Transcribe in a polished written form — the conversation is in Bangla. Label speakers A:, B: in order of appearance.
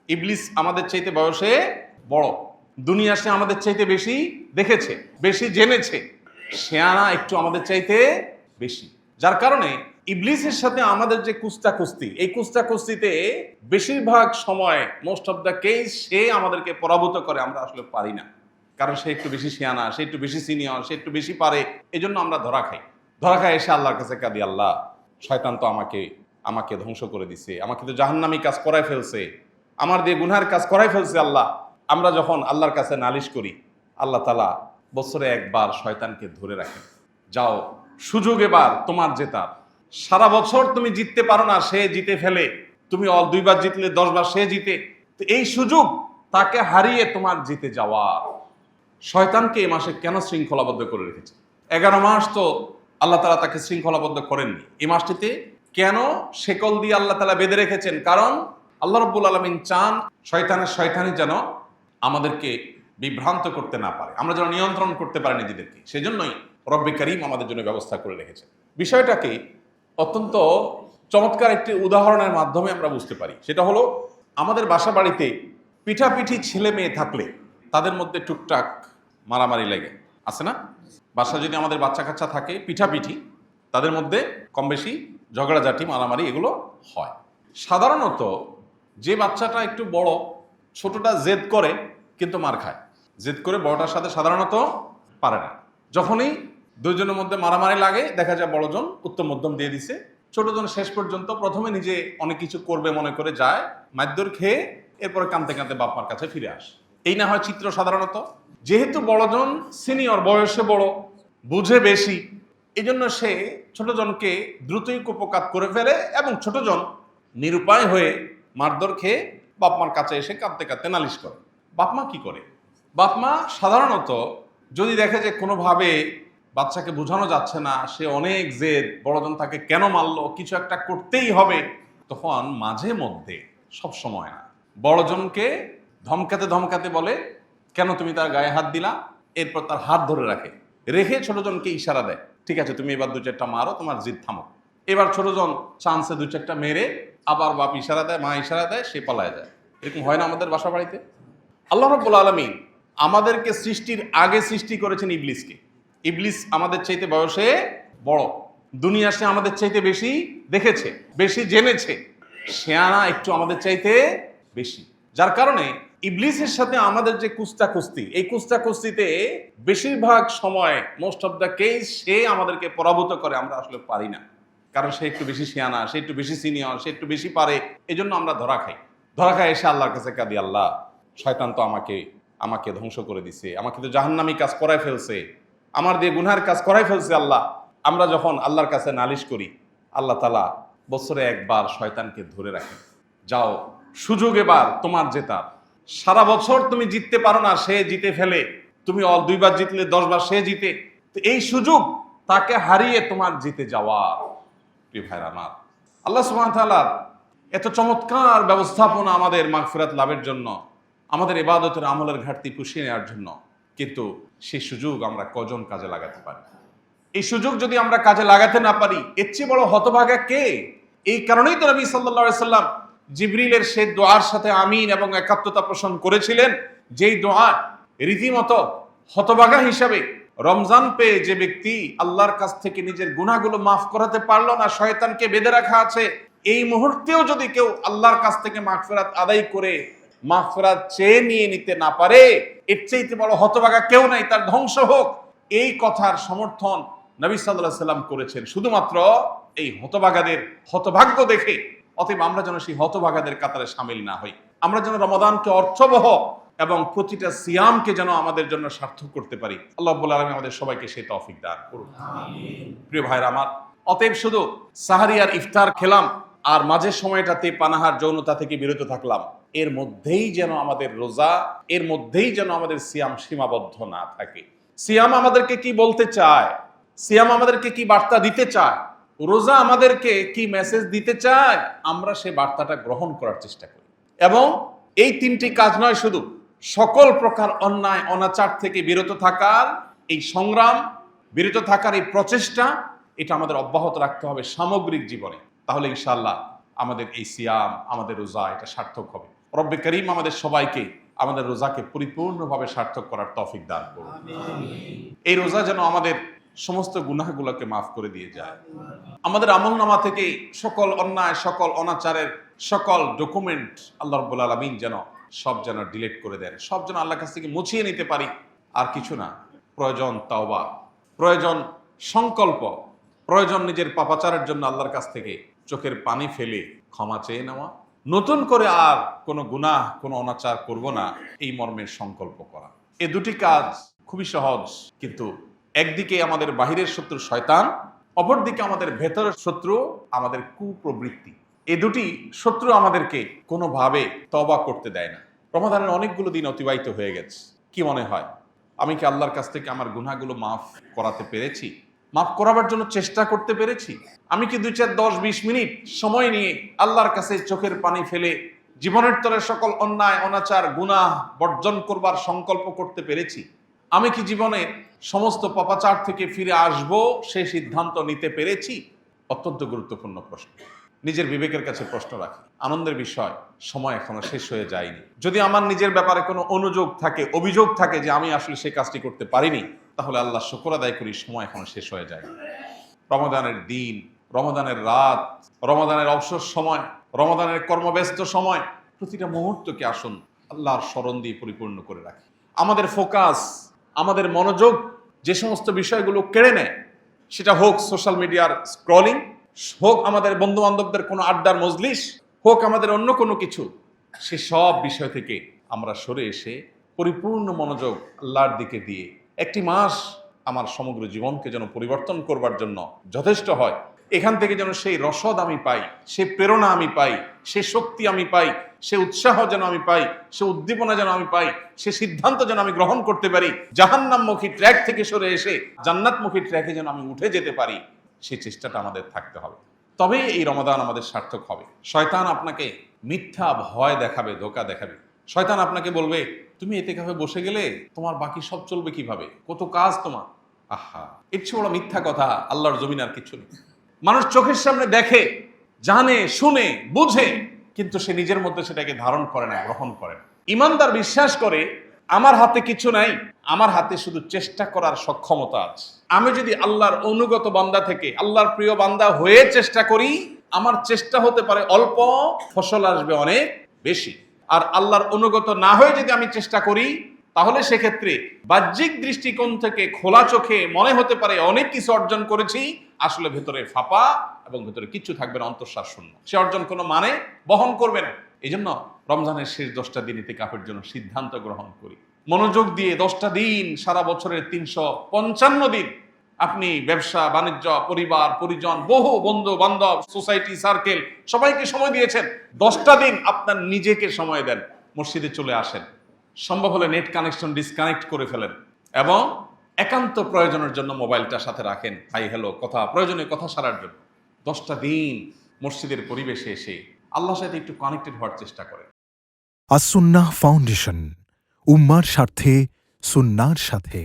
A: ইবলিস আমাদের চাইতে বয়সে বড়, দুনিয়া সে আমাদের চাইতে বেশি দেখেছে, বেশি জেনেছে, শেয়ানা একটু আমাদের চাইতে বেশি। যার কারণে ইবলিসের সাথে আমাদের যে কুস্তি, এই কুস্তিতে বেশিরভাগ সময় মোস্ট অফ দ্য কেস সে আমাদেরকে পরাভূত করে, আমরা আসলে পারি না। কারণ সে একটু বেশি শেয়ানা, সে একটু বেশি সিনিয়র, সে একটু বেশি পারে, এজন্য আমরা ধরা খাই এসে আল্লাহর কাছে কাঁদি, আল্লাহ শয়তান তো আমাকে ধ্বংস করে দিছে, আমাকে তো জাহান্নামী কাজ করাই ফেলছে, আমার দিয়ে গুনহার কাজ করাই ফেলছে। আল্লাহ, আমরা যখন আল্লাহর কাছে নালিশ করি, আল্লাহ তাআলা বছরে একবার শয়তানকে ধরে রাখেন, যাও সুযোগ এবার তোমার জেতার, সারা বছর তুমি জিততে পারো না, সে জিতে ফেলে, তুমি 2বার জিতলে 10 বার সে জিতে, তো এই সুযোগ তাকে হারিয়ে তোমার জিতে যাওয়া। শয়তানকে এই মাসে কেন শৃঙ্খলাবদ্ধ করে রেখেছে? 11 মাস তো আল্লাহ তাআলা তাকে শৃঙ্খলাবদ্ধ করেননি, এই মাসটিতে কেন শেকল দিয়ে আল্লাহ তাআলা বেঁধে রেখেছেন? কারণ আল্লাহ রাব্বুল আলামিন চান শয়তানি যেন আমাদেরকে বিভ্রান্ত করতে না পারে, আমরা যেন নিয়ন্ত্রণ করতে পারি নিজেদেরকে। সেজন্যই রব্বে কারীম আমাদের জন্য ব্যবস্থা করে রেখেছেন। বিষয়টাকে অত্যন্ত চমৎকার একটি উদাহরণের মাধ্যমে আমরা বুঝতে পারি। সেটা হলো, আমাদের বাসা বাড়িতে পিঠাপিঠি ছেলে মেয়ে থাকলে তাদের মধ্যে টুকটাক মারামারি লেগে আছে না? বাসা যদি আমাদের বাচ্চা কাচ্চা থাকে, পিঠাপিঠি তাদের মধ্যে কম বেশি ঝগড়াঝাটি মারামারি এগুলো হয়। সাধারণত যে বাচ্চাটা একটু বড়, ছোটটা জেদ করে কিন্তু মার খায়, জেদ করে বড়টার সাথে সাধারণত পারে না। যখনই দুইজনের মধ্যে মারামারি লাগে, দেখা যায় বড়জন উত্তম মধ্যম দিয়ে দিছে, ছোটজন শেষ পর্যন্ত প্রথমে নিজে অনেক কিছু করবে মনে করে যায়, মারধর খেয়ে এরপরে কাঁদতে কাঁদতে বাপ মার কাছে ফিরে আসে। এই না হয় চিত্র সাধারণত। যেহেতু বড়জন সিনিয়র, বয়সে বড়, বুঝে বেশি, এই জন্য সে ছোটজনকে দ্রুতই কুপকাত করে ফেলে এবং ছোটজন নিরুপায় হয়ে মারধর খেয়ে বাপ মার কাছে এসে কাঁদতে কাঁদতে নালিশ করে। বাপ মা কি করে? বাপ মা সাধারণত যদি দেখে যে কোনোভাবে বাচ্চাকে বোঝানো যাচ্ছে না, সে অনেক জেদ, বড়জন তাকে কেন মারলো, কিছু একটা করতেই হবে, তখন মাঝে মধ্যে, সব সময় না, বড়জনকে ধমকাতে বলে, কেন তুমি তার গায়ে হাত দিলা? এরপর তার হাত ধরে রেখে ছোটজনকে ইশারা দেয়, ঠিক আছে তুমি এবার 2-4টা মারো, তোমার জিদ থামো। এবার ছোটজন চান্সে 2-4টা মেরে আবার বাপ ইশারা দেয়, মা ইশারা দেয়, সে পালায় যায়। এরকম হয় না আমাদের বাসা বাড়িতে? আল্লাহ রাব্বুল আলামিন আমাদেরকে সৃষ্টির আগে সৃষ্টি করেছেন ইবলিসকে। ইবলিস আমাদের চাইতে বয়সে বড়, দুনিয়া সে আমাদের চাইতে বেশি দেখেছে, বেশি জেনেছে, শেয়ানা একটু আমাদের চাইতে বেশি। যার কারণে ইবলিসের সাথে আমাদের যে কুস্তি, এই কুস্তিতে বেশিরভাগ সময় মোস্ট অফ দ্য কেস সে আমাদেরকে পরাভূত করে, আমরা আসলে পারি না। কারণ সে একটু বেশি শেয়ানা, সে একটু বেশি সিনিয়র, সে একটু বেশি পারে, এজন্য আমরা ধরা খাই এসে আল্লাহর কাছে কাঁদি, আল্লাহ শয়তান তো আমাকে ধ্বংস করে দিছে, আমাকে তো জাহান্নামী কাজ করাই ফেলছে, আমার দিয়ে গুনহার কাজ করাই ফেলছে। আল্লাহ, আমরা যখন আল্লাহর কাছে নালিশ করি, আল্লাহ তাআলা বছরে একবার শয়তানকে ধরে রাখেন, যাও সুযোগ এবার তোমার জেতার, সারা বছর তুমি জিততে পারো না, সে জিতে ফেলে, তুমি 2বার জিতলে 10 বার সে জিতে, তো এই সুযোগ তাকে হারিয়ে তোমার জিতে যাওয়া। প্রিয় ভাইরা আমার, আল্লাহ সুবহানাহু ওয়া তাআলার এত চমৎকার ব্যবস্থাপনা আমাদের মাগফিরাত লাভের জন্য, আমাদের ইবাদতের আমলের ঘাটতি পুষিয়ে নেওয়ার জন্য, কিন্তু সেই সুযোগ আমরা কজন কাজে লাগাতে পারি? এই সুযোগ যদি আমরা কাজে লাগাতে না পারি, এর চেয়ে বড় হতভাগা কে? এই কারণেই তো নবী সাল্লাল্লাহু আলাইহি সাল্লাম জিবরিলের সেই দোয়ার সাথে আমিন এবং একাত্মতা পোষণ করেছিলেন, যেই দোয়া রীতিমতো হতভাগা হিসাবে রমজান পেয়ে যে ব্যক্তি আল্লাহর কাছ থেকে নিজের গুনাহগুলো মাফ করাতে পারলো না, শয়তানকে বেঁধে রাখা আছে, এই মুহূর্তেও যদি কেউ আল্লাহর কাছ থেকে মাগফিরাত আদায় করে মাগফিরাত চেয়ে নিয়ে নিতে না পারে, এর চাইতে বড় হতভাগা কেউ নাই, তার ধ্বংস হোক। এই কথার সমর্থন নবী সাল্লাল্লাহু আলাইহি সাল্লাম করেছেন শুধুমাত্র এই হতভাগ্য দেখে। অতএব আমরা যেন সেই হতভাগাদের কাতারে শামিল না হই, আমরা যেন রমাদানকে অর্থবহ এবং প্রতিটা সিয়ামকে যেন আমাদের জন্য সার্থক করতে পারি। আল্লাহ রাব্বুল আলামিন আমাদের সবাইকে সেই তৌফিক দান করুন, আমিন। প্রিয় ভাইরা আমার, অতএব শুধু সাহারি আর ইফতার খেলাম আর মাঝের সময়টাতে পানাহার যৌনতা থেকে বিরত থাকলাম, এর মধ্যেই যেন আমাদের রোজা, এর মধ্যেই যেন আমাদের সিয়াম সীমাবদ্ধ না থাকে। সিয়াম আমাদেরকে কি বলতে চায়, সিয়াম আমাদেরকে কি বার্তা দিতে চায়, রোজা আমাদেরকে কি মেসেজ দিতে চায়, আমরা সে বার্তাটা গ্রহণ করার চেষ্টা করি। এবং এই 3টি কাজ নয়, শুধু সকল প্রকার অন্যায় অনাচার থেকে বিরত থাকার এই সংগ্রাম, বিরত থাকার এই প্রচেষ্টা, এটা আমাদের অব্যাহত রাখতে হবে সামগ্রিক জীবনে। তাহলে ইনশাআল্লাহ আমাদের এই সিয়াম, আমাদের রোজা এটা সার্থক হবে। রব্বে করিম আমাদের সবাইকে আমাদের রোজাকে পরিপূর্ণভাবে সার্থক করার তৌফিক দান করুন। এই রোজা যেন আমাদের সমস্ত গুনাহগুলোকে মাফ করে দিয়ে যায়। আমাদের আমলনামা থেকে সকল অন্যায়, সকল অনাচারের সকল ডকুমেন্ট আল্লাহ রাব্বুল আলামিন যেন সব যেন ডিলিট করে দেন, সব যেন আল্লাহর কাছ থেকে মুছিয়ে নিতে পারি। আর কিছু না, প্রয়োজন তাওবা, প্রয়োজন সংকল্প, প্রয়োজন নিজের পাপাচারের জন্য আল্লাহর কাছ থেকে চোখের পানি ফেলে ক্ষমা চেয়ে নেওয়া, নতুন করে আর কোনো গুনাহ, কোনো অনাচার করব না, এই মর্মের সংকল্প করা। এই দুটি কাজ খুবই সহজ, কিন্তু একদিকে আমাদের বাহিরের শত্রু শয়তান, অপরদিকে আমাদের ভেতরের শত্রু আমাদের কুপ্রবৃত্তি। এই দুটি শত্রু আমাদেরকে কোনোভাবে তওবা করতে দেয় না। রমাদানের অনেকগুলো দিন অতিবাহিত হয়ে গেছে, কি মনে হয় আমি কি আল্লাহর কাছ থেকে আমার গুনাহগুলো মাফ করাতে পেরেছি? মাফ করাবার জন্য চেষ্টা করতে পেরেছি? আমি কি 2, 4, 10, 20 মিনিট সময় নিয়ে আল্লাহর কাছে চোখের পানি ফেলে জীবনের তরে সকল অন্যায়, অনাচার, গুনাহ বর্জন করবার সংকল্প করতে পেরেছি? আমি কি জীবনে সমস্ত পাপাচার থেকে ফিরে আসব সেই সিদ্ধান্ত নিতে পেরেছি? অত্যন্ত গুরুত্বপূর্ণ প্রশ্ন। নিজের বিবেকের কাছে প্রশ্ন রাখি। আনন্দের বিষয়, সময় এখনো শেষ হয়ে যায়নি। যদি আমার নিজের ব্যাপারে কোনো অনুযোগ থাকে, অভিযোগ থাকে যে আমি আসলে সেই কাজটি করতে পারিনি, তাহলে আল্লাহ শুকর আদায় করি, সময় এখনো শেষ হয়ে যায়। রমাদানের দিন, রমাদানের রাত, রমাদানের অবসর সময়, রমাদানের কর্মব্যস্ত সময়, প্রতিটা মুহূর্তকে আসুন আল্লাহর স্মরণ দিয়ে পরিপূর্ণ করে রাখি। আমাদের ফোকাস, আমাদের মনোযোগ যে সমস্ত বিষয়গুলো কেড়ে নেয়, সেটা হোক সোশ্যাল মিডিয়ার স্ক্রলিং, হোক আমাদের বন্ধু বান্ধবদের কোনো আড্ডার মজলিস, হোক আমাদের অন্য কোনো কিছু, সে সব বিষয় থেকে আমরা সরে এসে পরিপূর্ণ মনোযোগ আল্লাহর দিকে দিয়ে একটি মাস আমার সমগ্র জীবনকে যেন পরিবর্তন করবার জন্য যথেষ্ট হয়। এখান থেকে যেন সেই রসদ আমি পাই, সেই প্রেরণা আমি পাই, সেই শক্তি আমি পাই, সে উৎসাহ যেন আমি পাই, সে উদ্দীপনা যেন আমি পাই, সে সিদ্ধান্ত যেন আমি গ্রহণ করতে পারি, জাহান্নামমুখী ট্র্যাক থেকে সরে এসে জান্নাতমুখী ট্র্যাকে যেন আমি উঠে যেতে পারি, সেই চেষ্টাটা আমাদের থাকতে হবে। তবে এই রমাদান আমাদের সার্থক হবে। শয়তান আপনাকে মিথ্যা ভয় দেখাবে, ধোঁকা দেখাবে। শয়তান আপনাকে বলবে, তুমি এতেকাফে বসে গেলে তোমার বাকি সব চলবে কিভাবে, কত কাজ তোমার। আহা, এর চেয়ে বড় মিথ্যা কথা আল্লাহর জমিন আর কিছু নেই। মানুষ চোখের সামনে দেখে, জানে, শুনে, বুঝে, কিন্তু সে নিজের মধ্যে সেটাকে ধারণ করে না, গ্রহণ করে না। ইমানদার বিশ্বাস করে, আমার হাতে কিছু নাই, আমার হাতে শুধু চেষ্টা করার সক্ষমতা আছে। আমি যদি আল্লাহর অনুগত বান্দা থেকে আল্লাহর প্রিয় বান্দা হয়ে চেষ্টা করি, আমার চেষ্টা হতে পারে অল্প, ফসল আসবে অনেক বেশি। আর আল্লাহর অনুগত না হয়ে যদি আমি চেষ্টা করি, তাহলে সেক্ষেত্রে বাহ্যিক দৃষ্টিকোণ থেকে খোলা চোখে মনে হতে পারে অনেক কিছু অর্জন করেছি, আসলে ভেতরে ফাঁপা এবং ভেতরে কিচ্ছু থাকবে না, অন্তঃশ্বাস শূন্য। সে অর্জন কোনো মানে বহন করবে না। এই জন্য রমজানের শেষ 10টা দিন ইতিকাফের জন্য সিদ্ধান্ত গ্রহণ করি। মনোযোগ দিয়ে 10টা দিন, সারা বছরের 355 দিন আপনি ব্যবসা বাণিজ্য, পরিবার পরিজন, বহু বন্ধু বান্ধব, সোসাইটি সার্কেল, সবাইকে সময় দিয়েছেন। 10টা দিন আপনার নিজেকে সময় দেন। মসজিদে চলে আসেন, সম্ভব হলে নেট কানেকশন ডিসকানেক্ট করে ফেলেন এবং একান্ত প্রয়োজনের জন্য মোবাইলটা সাথে রাখেন, হাই হ্যালো কথা, প্রয়োজনীয় কথা সারার জন্য। 10টা দিন মসজিদের পরিবেশে এসে আল্লাহর সাথে একটু কানেক্টেড হওয়ার চেষ্টা করেন।
B: আস-সুন্নাহ ফাউন্ডেশন, উম্মার স্বার্থে, সুন্নাহর সাথে।